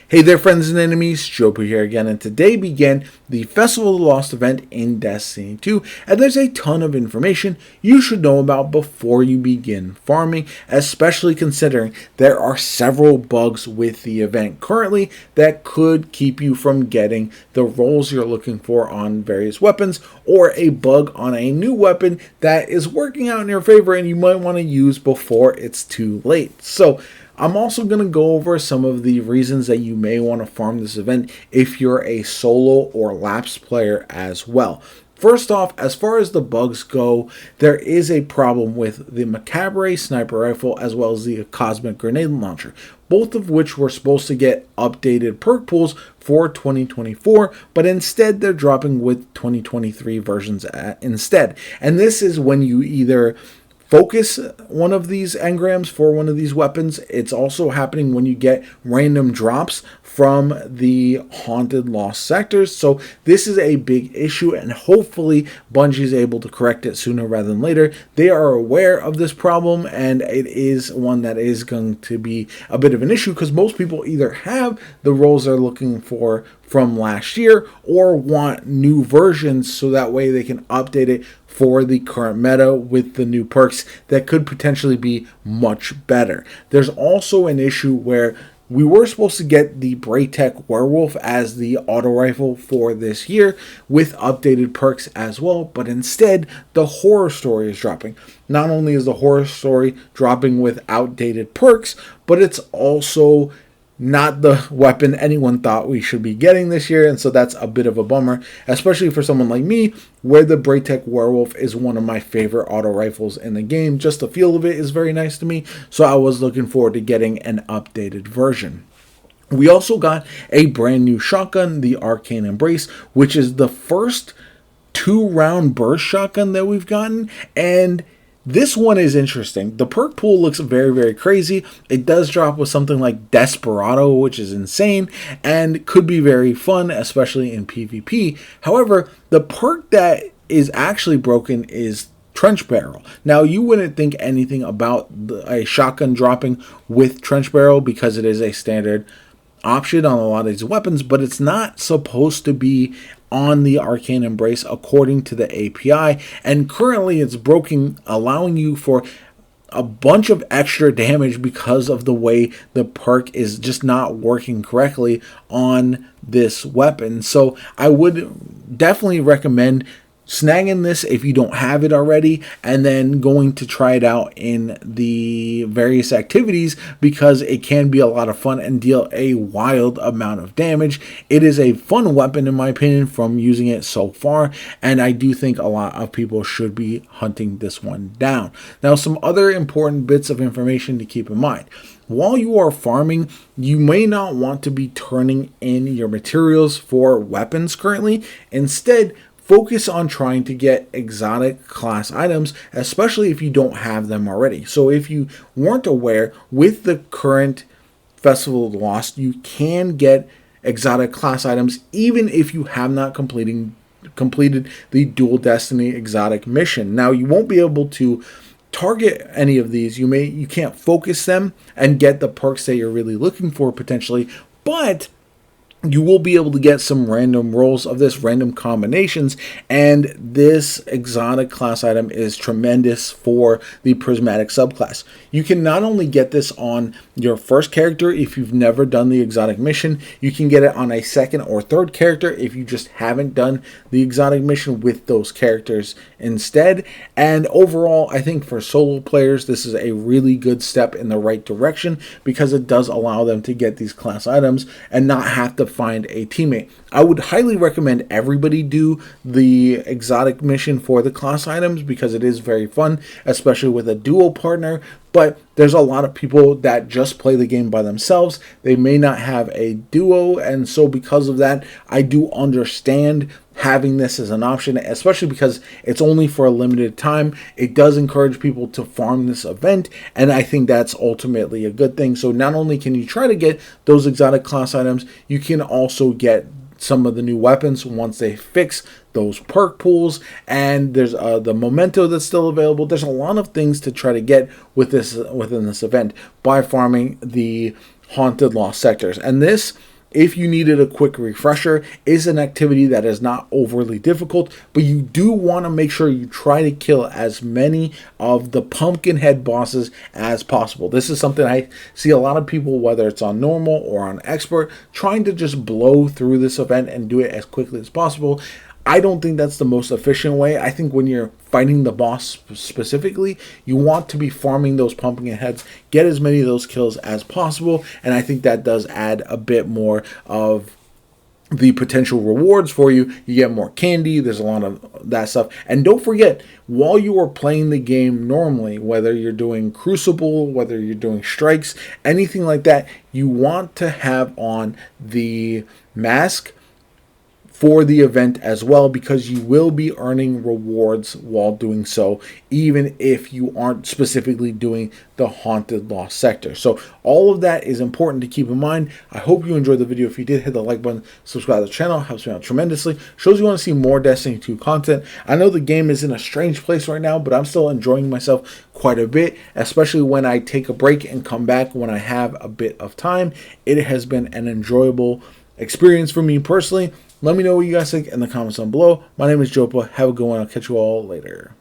Hey there, friends and enemies, JoPa here again, and today began the Festival of the Lost event in Destiny 2, and there's a ton of information you should know about before you begin farming, especially considering there are several bugs with the event currently that could keep you from getting the rolls you're looking for on various weapons, or a bug on a new weapon that is working out in your favor and you might want to use before it's too late. So, I'm also going to go over some of the reasons that you may want to farm this event if you're a solo or lapsed player as well. First off, as far as the bugs go, there is a problem with the Macabre sniper rifle as well as the Cosmic Grenade Launcher, both of which were supposed to get updated perk pools for 2024, but instead they're dropping with 2023 versions instead. And this is when you either focus one of these engrams for one of these weapons. It's also happening when you get random drops from the haunted lost sectors. So this is a big issue, and hopefully Bungie is able to correct it sooner rather than later. They are aware of this problem, and it is one that is going to be a bit of an issue because most people either have the roles they're looking for from last year or want new versions so that way they can update it for the current meta with the new perks that could potentially be much better. There's also an issue where we were supposed to get the Braytech Werewolf as the auto rifle for this year with updated perks as well, but instead the Horror Story is dropping. Not only is the Horror Story dropping with outdated perks, but it's also not the weapon anyone thought we should be getting this year, and so that's a bit of a bummer, especially for someone like me, where the Braytech Werewolf is one of my favorite auto rifles in the game. Just the feel of it is very nice to me, so I was looking forward to getting an updated version. We also got a brand new shotgun, the Arcane Embrace, which is the first 2-round burst shotgun that we've gotten, and this one is interesting. The perk pool looks very, very crazy. It does drop with something like Desperado, which is insane and could be very fun, especially in PvP. However, the perk that is actually broken is Trench Barrel. Now, you wouldn't think anything about a shotgun dropping with Trench Barrel because it is a standard option on a lot of these weapons, but it's not supposed to be on the Arcane Embrace according to the API, and currently it's broken, allowing you for a bunch of extra damage because of the way the perk is just not working correctly on this weapon. So I would definitely recommend snagging this if you don't have it already, and then going to try it out in the various activities because it can be a lot of fun and deal a wild amount of damage. It is a fun weapon in my opinion from using it so far, and I do think a lot of people should be hunting this one down. Now, some other important bits of information to keep in mind. While you are farming, you may not want to be turning in your materials for weapons currently. Instead, focus on trying to get exotic class items, especially if you don't have them already. So if you weren't aware, with the current Festival of the Lost, you can get exotic class items even if you have not completed the Dual Destiny exotic mission. Now, you won't be able to target any of these. You can't focus them and get the perks that you're really looking for potentially, but you will be able to get some random rolls of this, random combinations, and this exotic class item is tremendous for the Prismatic subclass. You can not only get this on your first character if you've never done the exotic mission, you can get it on a second or third character if you just haven't done the exotic mission with those characters instead. And overall, I think for solo players, this is a really good step in the right direction because it does allow them to get these class items and not have to find a teammate. I would highly recommend everybody do the exotic mission for the class items because it is very fun, especially with a duo partner. But there's a lot of people that just play the game by themselves. They may not have a duo, and so because of that, I do understand having this as an option, especially because it's only for a limited time. It does encourage people to farm this event, and I think that's ultimately a good thing. So not only can you try to get those exotic class items, you can also get some of the new weapons once they fix those perk pools, and there's the memento that's still available. There's a lot of things to try to get within this event by farming the haunted lost sectors, and this if you needed a quick refresher, is an activity that is not overly difficult, but you do want to make sure you try to kill as many of the pumpkin head bosses as possible. This is something I see a lot of people, whether it's on normal or on expert, trying to just blow through this event and do it as quickly as possible. I don't think that's the most efficient way. I think when you're fighting the boss specifically, you want to be farming those pumpkin heads, get as many of those kills as possible, and I think that does add a bit more of the potential rewards for you. You get more candy, there's a lot of that stuff. And don't forget, while you are playing the game normally, whether you're doing Crucible, whether you're doing strikes, anything like that, you want to have on the mask for the event as well, because you will be earning rewards while doing so, even if you aren't specifically doing the Haunted Lost Sector. So all of that is important to keep in mind. I hope you enjoyed the video. If you did, hit the like button, subscribe to the channel, helps me out tremendously. Shows you want to see more Destiny 2 content. I know the game is in a strange place right now, but I'm still enjoying myself quite a bit, especially when I take a break and come back when I have a bit of time. It has been an enjoyable experience for me personally. Let me know what you guys think in the comments down below. My name is JoPa. Have a good one. I'll catch you all later.